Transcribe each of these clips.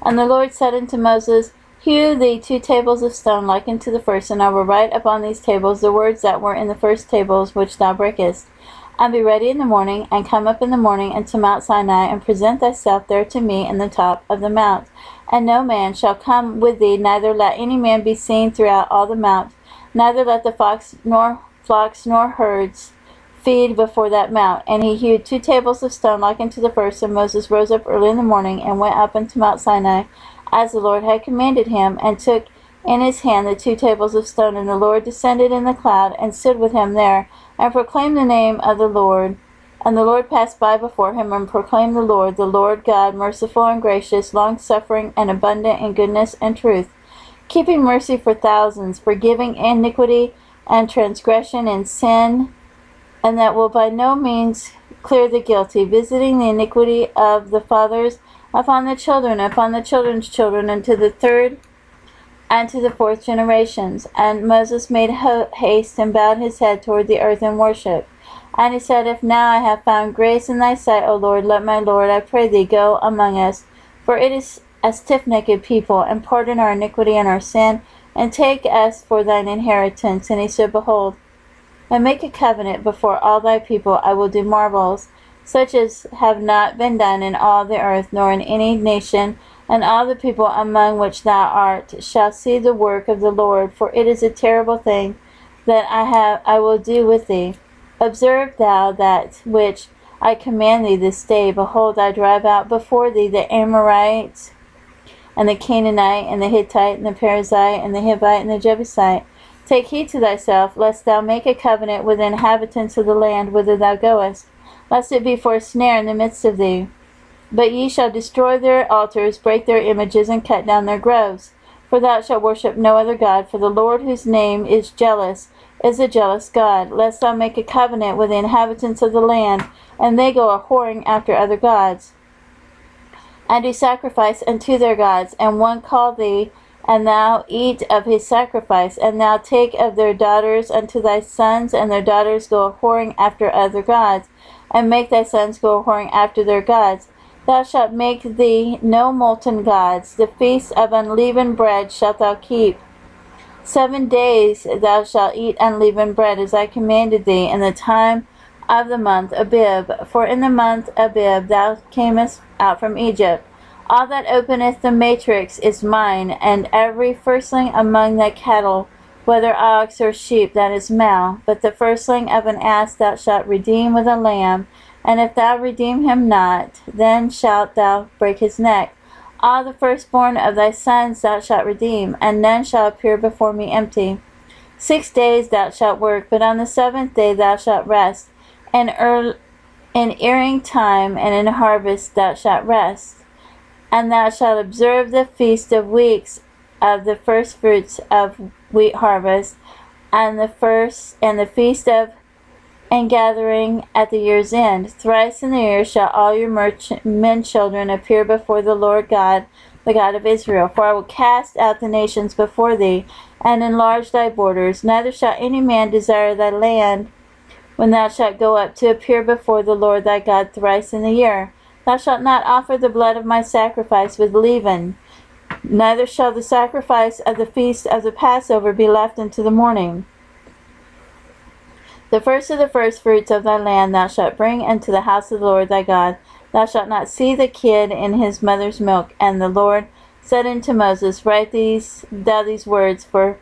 And the Lord said unto Moses, Hew thee 2 tables of stone like unto the first, and I will write upon these tables the words that were in the first tables which thou breakest. And be ready in the morning, and come up in the morning unto Mount Sinai, and present thyself there to me in the top of the mount. And no man shall come with thee, neither let any man be seen throughout all the mount, neither let the flocks nor herds feed before that mount. And he hewed 2 tables of stone like unto the first, and Moses rose up early in the morning, and went up unto Mount Sinai, as the Lord had commanded him, and took in his hand the 2 tables of stone. And the Lord descended in the cloud, and stood with him there, and proclaimed the name of the Lord. And the Lord passed by before him, and proclaimed the Lord God, merciful and gracious, long-suffering, and abundant in goodness and truth, keeping mercy for thousands, forgiving iniquity and transgression and sin, and that will by no means clear the guilty, visiting the iniquity of the fathers upon the children, upon the children's children, unto the 3rd and to the 4th generations. And Moses made haste, and bowed his head toward the earth in worship. And he said, If now I have found grace in thy sight, O Lord, let my Lord, I pray thee, go among us. For it is a stiff-necked people, and pardon our iniquity and our sin, and take us for thine inheritance. And he said, Behold, and make a covenant before all thy people. I will do marvels, such as have not been done in all the earth, nor in any nation, and all the people among which thou art shall see the work of the Lord, for it is a terrible thing that I will do with thee. Observe thou that which I command thee this day. Behold, I drive out before thee the Amorites, and the Canaanite, and the Hittite, and the Perizzite, and the Hivite, and the Jebusite. Take heed to thyself, lest thou make a covenant with the inhabitants of the land whither thou goest, lest it be for a snare in the midst of thee. But ye shall destroy their altars, break their images, and cut down their groves. For thou shalt worship no other God, for the Lord whose name is jealous is a jealous God, lest thou make a covenant with the inhabitants of the land, and they go a-whoring after other gods, and do sacrifice unto their gods, and one call thee, and thou eat of his sacrifice, and thou take of their daughters unto thy sons, and their daughters go a-whoring after other gods, and make thy sons go a-whoring after their gods. Thou shalt make thee no molten gods. The feast of unleavened bread shalt thou keep. 7 days thou shalt eat unleavened bread, as I commanded thee, in the time of the month Abib. For in the month Abib thou camest out from Egypt. All that openeth the matrix is mine, and every firstling among thy cattle, whether ox or sheep, that is male. But the firstling of an ass thou shalt redeem with a lamb, and if thou redeem him not, then shalt thou break his neck. All the firstborn of thy sons thou shalt redeem, and none shall appear before me empty. 6 days thou shalt work, but on the 7th day thou shalt rest. In earing time and in harvest thou shalt rest. And thou shalt observe the feast of weeks, of the first fruits of wheat harvest, and the feast of ingathering at the year's end. Thrice in the year shall all your men children appear before the Lord God, the God of Israel. For I will cast out the nations before thee, and enlarge thy borders. Neither shall any man desire thy land, when thou shalt go up to appear before the Lord thy God thrice in the year. Thou shalt not offer the blood of my sacrifice with leaven, neither shall the sacrifice of the feast of the Passover be left unto the morning. The first of the firstfruits of thy land thou shalt bring into the house of the Lord thy God. Thou shalt not see the kid in his mother's milk. And the Lord said unto Moses, Write thou these words, for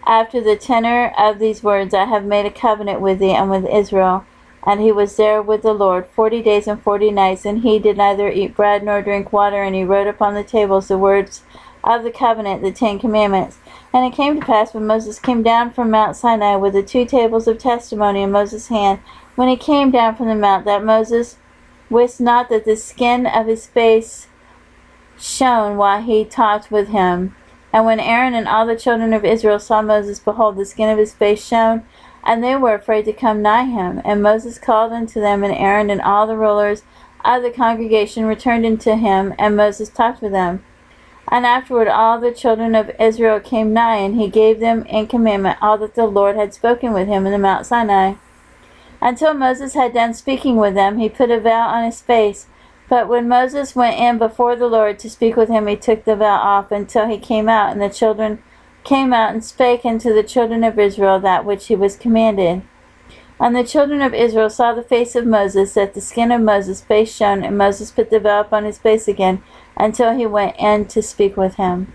after the tenor of these words I have made a covenant with thee and with Israel. And he was there with the Lord 40 days and 40 nights, and he did neither eat bread nor drink water, and he wrote upon the tables the words of the covenant, the 10 commandments. And it came to pass, when Moses came down from Mount Sinai with the 2 tables of testimony in Moses' hand, when he came down from the mount, that Moses wist not that the skin of his face shone while he talked with him. And when Aaron and all the children of Israel saw Moses, behold, the skin of his face shone, and they were afraid to come nigh him. And Moses called unto them, and Aaron and all the rulers of the congregation returned unto him, and Moses talked with them. And afterward all the children of Israel came nigh, and he gave them in commandment all that the Lord had spoken with him in the Mount Sinai. Until Moses had done speaking with them, he put a veil on his face. But when Moses went in before the Lord to speak with him, he took the veil off until he came out, and the children came out and spake unto the children of Israel that which he was commanded. And the children of Israel saw the face of Moses, that the skin of Moses' face shone, and Moses put the veil upon his face again, until he went in to speak with him.